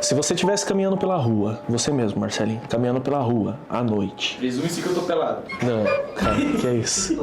Se você estivesse caminhando pela rua, você mesmo, Marcelinho, caminhando pela rua, à noite. Presume-se que eu tô pelado. Não, cara, que é isso?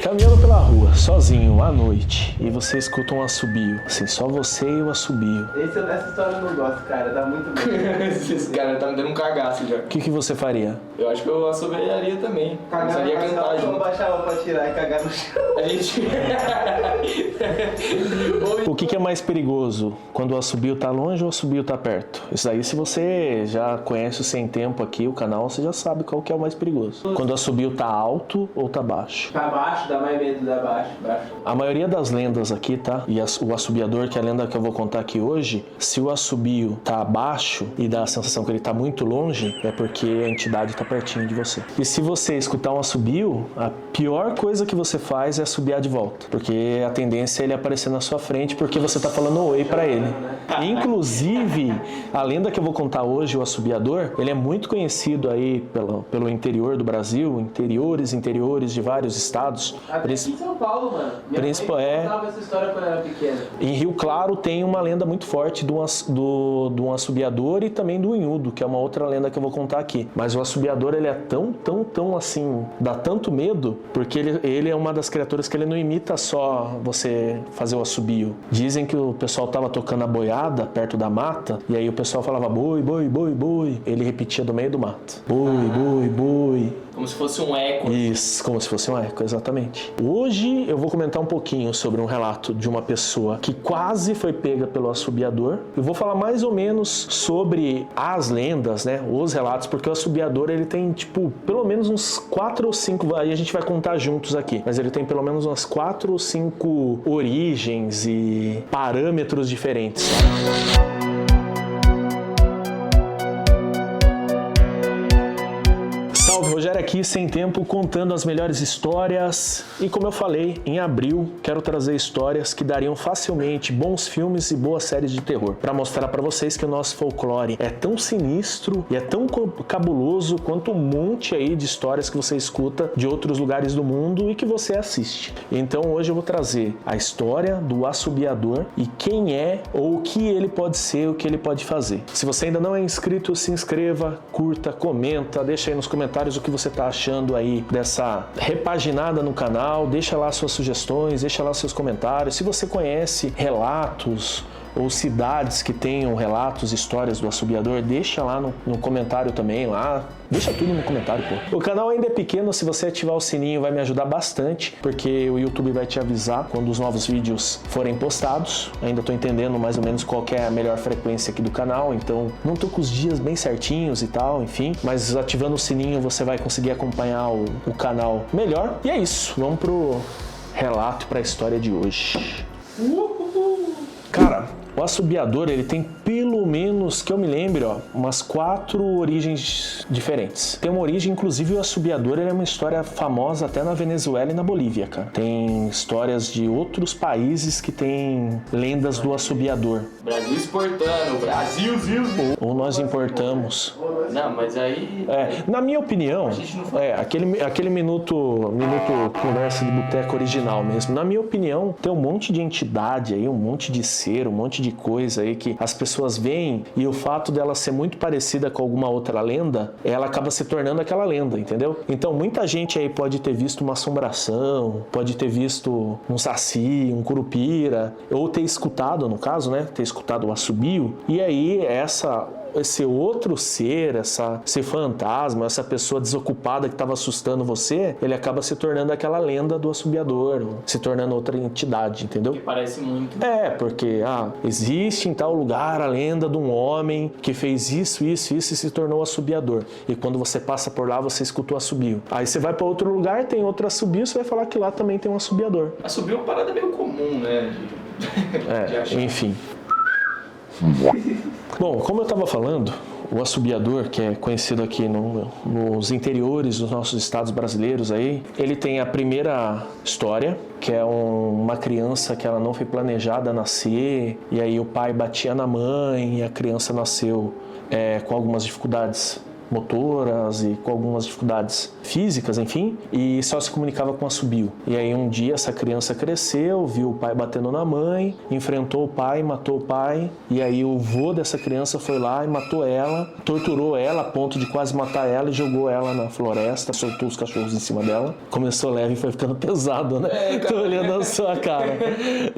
Caminhando pela rua, sozinho, à noite, e você escuta um assobio. Assim, só você e o assobio. Essa história eu não gosto, cara. Dá muito medo. Esse cara tá me dando um cagaço já. O que você faria? Eu acho que eu assobiaria também. Cagar Começaria a no cantar chão, junto. eu baixava pra tirar e cagar no chão. A gente... O que é mais perigoso? Quando o assobio tá longe ou o assobio tá perto? Isso aí, se você já conhece o Sem Tempo aqui, o canal, você já sabe qual que é o mais perigoso. Quando o assobio tá alto ou tá baixo? Tá baixo, dá mais medo, dá baixo. A maioria das lendas aqui, tá? E o assobiador, que é a lenda que eu vou contar aqui hoje, se o assobio tá baixo e dá a sensação que ele tá muito longe, é porque a entidade tá pertinho de você. E se você escutar um assobio, a pior coisa que você faz é assobiar de volta, porque a tendência é ele aparecer na sua frente porque você tá falando oi pra ele. Inclusive, a lenda que eu vou contar hoje, o assobiador, ele é muito conhecido aí pelo interior do Brasil, interiores de vários estados. Até aqui em São Paulo, mano. Minha mãe contava essa história quando eu era pequena. Em Rio Claro tem uma lenda muito forte de um assobiador e também do unhudo, que é uma outra lenda que eu vou contar aqui. Mas o assobiador, ele é tão assim, dá tanto medo, porque ele é uma das criaturas que ele não imita só você fazer o assobio. Dizem que o pessoal tava tocando a boiada perto da mata, e aí o pessoal falava boi, boi, boi, boi. Ele repetia do meio do mato. Boi, boi, boi. Como se fosse um eco. Isso, como se fosse um eco, exatamente. Hoje eu vou comentar um pouquinho sobre um relato de uma pessoa que quase foi pega pelo assobiador. Eu vou falar mais ou menos sobre as lendas, né, os relatos, porque o assobiador, ele tem, tipo, pelo menos uns 4 ou 5, aí a gente vai contar juntos aqui, mas ele tem pelo menos umas 4 ou 5 origens e parâmetros diferentes. Rogério aqui, Sem Tempo, contando as melhores histórias. E como eu falei, em abril quero trazer histórias que dariam facilmente bons filmes e boas séries de terror, para mostrar para vocês que o nosso folclore é tão sinistro e é tão cabuloso quanto um monte aí de histórias que você escuta de outros lugares do mundo e que você assiste. Então hoje eu vou trazer a história do assobiador e quem é ou o que ele pode ser, o que ele pode fazer. Se você ainda não é inscrito, se inscreva, curta, comenta, deixa aí nos comentários o que você está achando aí dessa repaginada no canal, deixa lá suas sugestões, deixa lá seus comentários. Se você conhece relatos ou cidades que tenham relatos, histórias do assobiador, deixa lá no comentário também, lá. Deixa tudo no comentário, pô. O canal ainda é pequeno, se você ativar o sininho vai me ajudar bastante, porque o YouTube vai te avisar quando os novos vídeos forem postados. Ainda tô entendendo mais ou menos qual que é a melhor frequência aqui do canal, então não tô com os dias bem certinhos e tal, enfim. Mas ativando o sininho você vai conseguir acompanhar o canal melhor. E é isso, vamos pro relato, pra história de hoje. Cara, o assobiador, ele tem pelo menos, que eu me lembre, umas 4 origens diferentes. Tem uma origem, inclusive o assobiador, ele é uma história famosa até na Venezuela e na Bolívia, cara. Tem histórias de outros países que tem lendas do assobiador. Brasil exportando, Brasil. Ou nós importamos. Não, mas aí... Na minha opinião, aquele minuto conversa de boteco original mesmo. Na minha opinião, tem um monte de entidade aí, um monte de ser, um monte de coisa aí que as pessoas veem e o fato dela ser muito parecida com alguma outra lenda, ela acaba se tornando aquela lenda, entendeu? Então muita gente aí pode ter visto uma assombração, pode ter visto um saci, um curupira, ou ter escutado, no caso, né? Ter escutado o assobio, e aí esse outro ser, esse fantasma, essa pessoa desocupada que estava assustando você, ele acaba se tornando aquela lenda do assobiador, se tornando outra entidade, entendeu? Que parece muito. Porque existe em tal lugar a lenda de um homem que fez isso e se tornou assobiador. E quando você passa por lá, você escuta o assobio. Aí você vai para outro lugar, tem outro assobio, você vai falar que lá também tem um assobiador. Assobio é uma parada meio comum, né? De achar. Enfim. Bom, como eu estava falando, o assobiador, que é conhecido aqui nos interiores dos nossos estados brasileiros aí, ele tem a primeira história, que é uma criança que ela não foi planejada a nascer, e aí o pai batia na mãe e a criança nasceu com algumas dificuldades motoras e com algumas dificuldades físicas, enfim, e só se comunicava com assobio. E aí um dia essa criança cresceu, viu o pai batendo na mãe, enfrentou o pai, matou o pai, e aí o vô dessa criança foi lá e matou ela, torturou ela a ponto de quase matar ela e jogou ela na floresta, soltou os cachorros em cima dela. Começou leve e foi ficando pesado, né? Tô olhando a sua cara.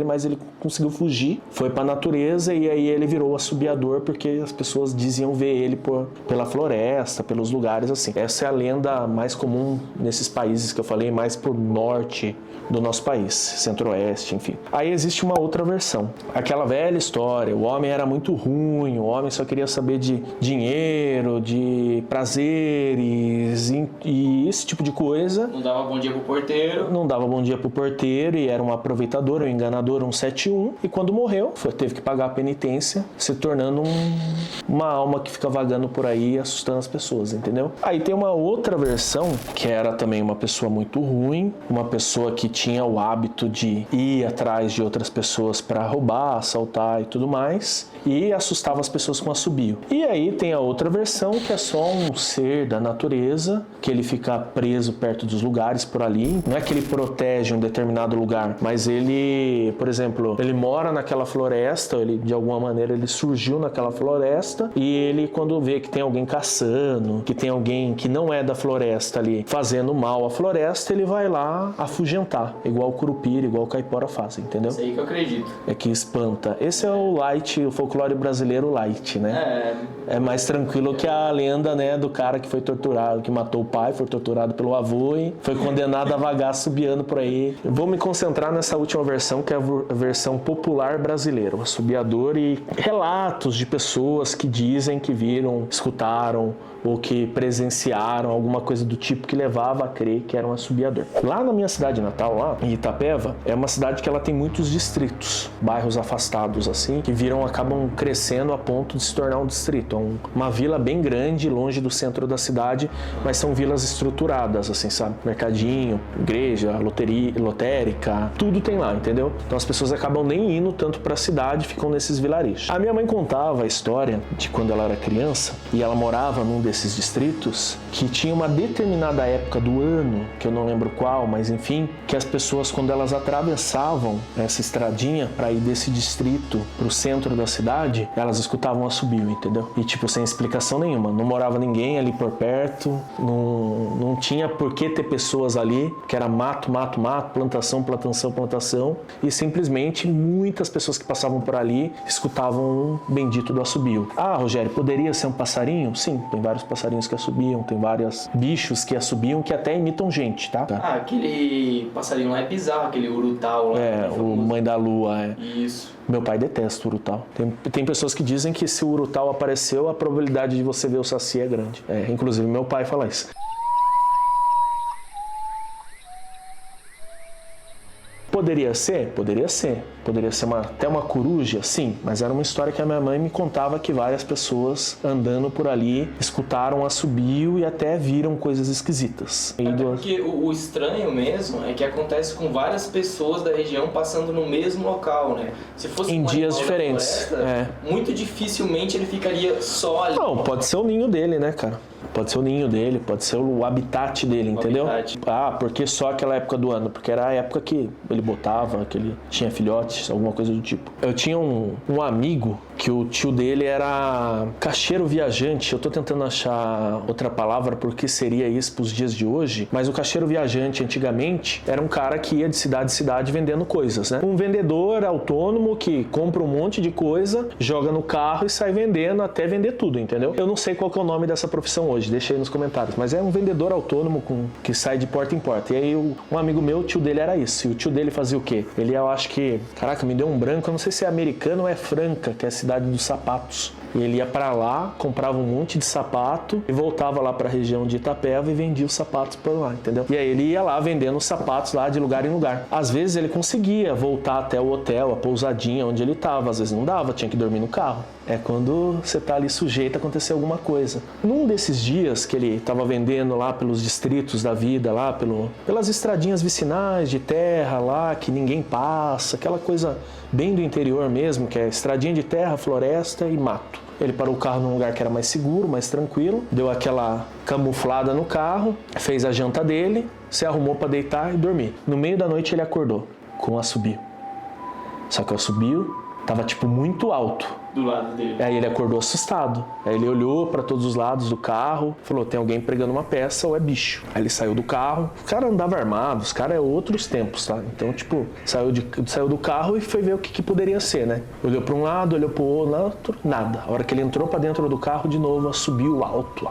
Mas ele conseguiu fugir, foi pra natureza e aí ele virou assobiador porque as pessoas diziam ver ele pela floresta, pelos lugares assim. Essa é a lenda mais comum nesses países que eu falei, mais pro norte do nosso país, centro-oeste, enfim. Aí existe uma outra versão. Aquela velha história, o homem era muito ruim, o homem só queria saber de dinheiro, de prazeres e esse tipo de coisa. Não dava bom dia pro porteiro. Não dava bom dia pro porteiro e era um aproveitador, um enganador, um 71. E quando morreu, teve que pagar a penitência, se tornando uma alma que fica vagando por aí, assustando as pessoas, entendeu? Aí tem uma outra versão, que era também uma pessoa muito ruim, uma pessoa que tinha o hábito de ir atrás de outras pessoas para roubar, assaltar e tudo mais, e assustava as pessoas com assobio. E aí tem a outra versão, que é só um ser da natureza, que ele fica preso perto dos lugares por ali. Não é que ele protege um determinado lugar, mas ele, por exemplo, ele mora naquela floresta, ele de alguma maneira ele surgiu naquela floresta, e ele, quando vê que tem alguém caçando, que tem alguém que não é da floresta ali fazendo mal à floresta, ele vai lá afugentar, igual o curupira, igual o caipora fazem, entendeu? Isso aí que eu acredito. É que espanta. Esse é o light, o folclore brasileiro light, né? É mais tranquilo que a lenda, né, do cara que foi torturado, que matou o pai, foi torturado pelo avô e foi condenado a vagar assobiando por aí. Eu vou me concentrar nessa última versão, que é a versão popular brasileira, o assobiador, e relatos de pessoas que dizem que viram, escutaram ou que presenciaram alguma coisa do tipo que levava a crer que era um assobiador. Lá na minha cidade natal, lá em Itapeva, é uma cidade que ela tem muitos distritos, bairros afastados assim, que acabam crescendo a ponto de se tornar um distrito. É uma vila bem grande, longe do centro da cidade, mas são vilas estruturadas, assim, sabe? Mercadinho, igreja, lotérica, tudo tem lá, entendeu? Então as pessoas acabam nem indo tanto pra cidade, ficam nesses vilarejos. A minha mãe contava a história de quando ela era criança e ela morava num desses distritos, que tinha uma determinada época do ano, que eu não lembro qual, mas enfim, que as pessoas, quando elas atravessavam essa estradinha para ir desse distrito pro centro da cidade, elas escutavam assobio, entendeu? E tipo, sem explicação nenhuma, não morava ninguém ali por perto, não tinha por que ter pessoas ali, que era mato, plantação, e simplesmente muitas pessoas que passavam por ali escutavam um bendito do assobio. Ah, Rogério, poderia ser um passarinho? Sim, tem vários passarinhos que assobiam, tem vários bichos que assobiam, que até imitam gente, tá? Ah, aquele passarinho lá é bizarro, aquele urutau lá. É, o Mãe da Lua, é. Isso. Meu pai detesta o urutau. Tem pessoas que dizem que se o urutau apareceu, a probabilidade de você ver o saci é grande. É, inclusive meu pai fala isso. Poderia ser? Poderia ser. Poderia ser até uma coruja? Sim, mas era uma história que a minha mãe me contava que várias pessoas andando por ali escutaram assobio e até viram coisas esquisitas. Até porque o estranho mesmo é que acontece com várias pessoas da região passando no mesmo local, né? Se fosse em dias diferentes. Floresta, muito dificilmente ele ficaria só ali. Não, pode ser o ninho dele, né, cara? Pode ser o ninho dele, pode ser o habitat dele, entendeu? Ah, porque só aquela época do ano? Porque era a época que ele botava, que ele tinha filhotes, alguma coisa do tipo. Eu tinha um amigo que o tio dele era caixeiro viajante. Eu tô tentando achar outra palavra porque seria isso pros dias de hoje, mas o caixeiro viajante antigamente era um cara que ia de cidade em cidade vendendo coisas, né? Um vendedor autônomo que compra um monte de coisa, joga no carro e sai vendendo até vender tudo, entendeu? Eu não sei qual que é o nome dessa profissão hoje, deixa aí nos comentários, mas é um vendedor autônomo que sai de porta em porta. E aí um amigo meu, o tio dele era isso. E o tio dele fazia o quê? Ele, eu acho que, caraca, me deu um branco, eu não sei se é americano ou é Franca, que é a cidade dos sapatos. E ele ia pra lá, comprava um monte de sapato e voltava lá pra região de Itapeva e vendia os sapatos por lá, entendeu? E aí ele ia lá vendendo os sapatos lá de lugar em lugar. Às vezes ele conseguia voltar até o hotel, a pousadinha onde ele tava. Às vezes não dava, tinha que dormir no carro. É quando você tá ali sujeito a acontecer alguma coisa. Num desses dias que ele tava vendendo lá pelos distritos da vida, lá pelas estradinhas vicinais de terra lá, que ninguém passa, aquela coisa bem do interior mesmo, que é estradinha de terra, floresta e mato. Ele parou o carro num lugar que era mais seguro, mais tranquilo, deu aquela camuflada no carro, fez a janta dele, se arrumou para deitar e dormir. No meio da noite ele acordou com um assobio. Só que o assobio tava tipo muito alto. Do lado dele. Aí ele acordou assustado. Aí ele olhou para todos os lados do carro, falou, tem alguém pregando uma peça ou é bicho. Aí ele saiu do carro, o cara andava armado, os caras é outros tempos, tá? Então, tipo, saiu do carro e foi ver o que poderia ser, né? Olhou para um lado, olhou pro outro, nada. A hora que ele entrou para dentro do carro, de novo, subiu alto.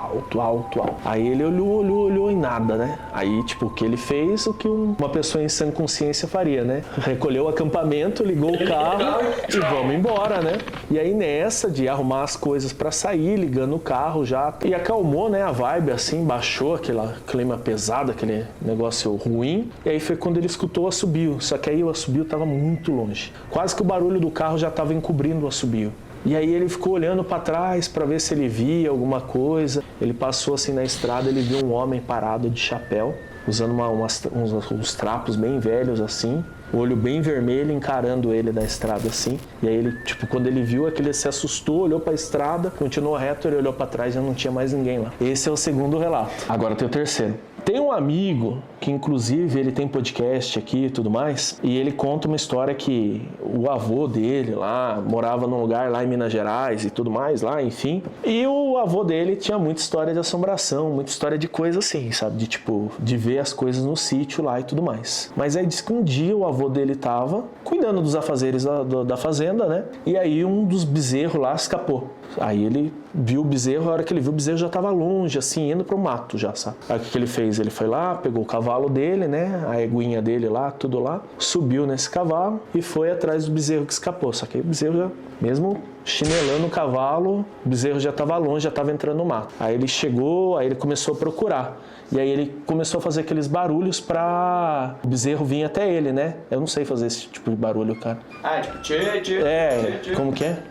Aí ele olhou e nada, né? Aí, tipo, o que ele fez, o que uma pessoa em sã consciência faria, né? Recolheu o acampamento, ligou o carro e vamos embora, né? E aí nessa de arrumar as coisas pra sair, ligando o carro já, e acalmou, né, a vibe assim, baixou aquele clima pesado, aquele negócio ruim, e aí foi quando ele escutou o assobio, só que aí o assobio tava muito longe, quase que o barulho do carro já tava encobrindo o assobio. E aí ele ficou olhando para trás para ver se ele via alguma coisa. Ele passou assim na estrada, ele viu um homem parado de chapéu, usando uns trapos bem velhos assim, o olho bem vermelho, encarando ele na estrada assim. E aí ele, tipo, quando ele viu é que ele se assustou, olhou para a estrada, continuou reto, ele olhou para trás e já não tinha mais ninguém lá. Esse é o segundo relato. Agora tem o terceiro. Tem um amigo que, inclusive, ele tem podcast aqui e tudo mais, e ele conta uma história que o avô dele lá morava num lugar lá em Minas Gerais e tudo mais lá, enfim. E o avô dele tinha muita história de assombração, muita história de coisa assim, sabe? De tipo, de ver as coisas no sítio lá e tudo mais. Mas aí diz que um dia o avô dele tava cuidando dos afazeres da fazenda, né? E aí um dos bezerros lá escapou. Aí ele viu o bezerro, a hora que ele viu o bezerro já estava longe, assim, indo pro mato já, sabe? Aí o que ele fez? Ele foi lá, pegou o cavalo dele, né? A eguinha dele lá, tudo lá, subiu nesse cavalo e foi atrás do bezerro que escapou. Só que aí o bezerro já, mesmo chinelando o cavalo, o bezerro já estava longe, já estava entrando no mato. Aí ele chegou, aí ele começou a procurar. E aí ele começou a fazer aqueles barulhos pra o bezerro vir até ele, né? Eu não sei fazer esse tipo de barulho, cara. Ah, tipo... Como que é?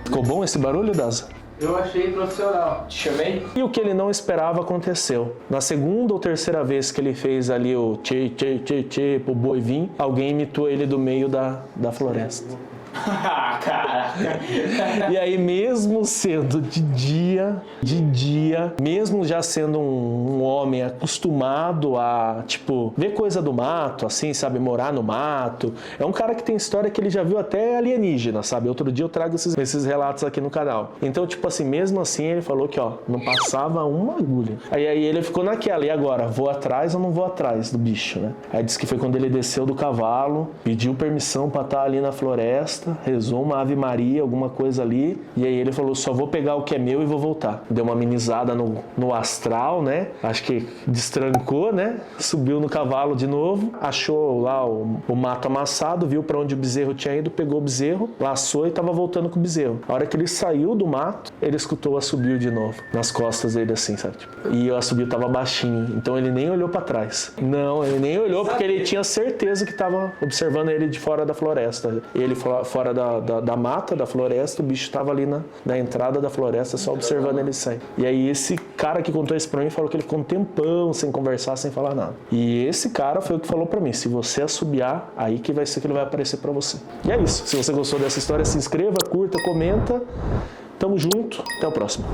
Ficou bom esse barulho, Daza? Eu achei profissional. Te chamei? E o que ele não esperava aconteceu. Na segunda ou terceira vez que ele fez ali o tchê pro boi vir, alguém imitou ele do meio da floresta. Caraca. E aí, mesmo sendo de dia, mesmo já sendo um homem acostumado a, tipo, ver coisa do mato, assim, sabe, morar no mato, é um cara que tem história que ele já viu até alienígena, sabe? Outro dia eu trago esses relatos aqui no canal. Então, tipo assim, mesmo assim, ele falou que, ó, não passava uma agulha. Aí ele ficou naquela, e agora, vou atrás ou não vou atrás do bicho, né? Aí disse que foi quando ele desceu do cavalo, pediu permissão pra estar ali na floresta, rezou uma Ave Maria, alguma coisa ali, e aí ele falou, só vou pegar o que é meu e vou voltar. Deu uma amenizada no astral, né? Acho que destrancou, né? Subiu no cavalo de novo, achou lá o mato amassado, viu pra onde o bezerro tinha ido, pegou o bezerro, laçou e tava voltando com o bezerro. A hora que ele saiu do mato, ele escutou o assobio de novo, nas costas dele assim, sabe? E o assobio tava baixinho, então ele nem olhou pra trás. Não, ele nem olhou porque ele tinha certeza que tava observando ele de fora da floresta. Ele fora da mata, da floresta, o bicho estava ali na entrada da floresta, só observando ele sair. E aí esse cara que contou isso pra mim falou que ele ficou um tempão sem conversar, sem falar nada. E esse cara foi o que falou pra mim, se você assobiar, aí que vai ser que ele vai aparecer pra você. E é isso, se você gostou dessa história, se inscreva, curta, comenta. Tamo junto, até o próximo.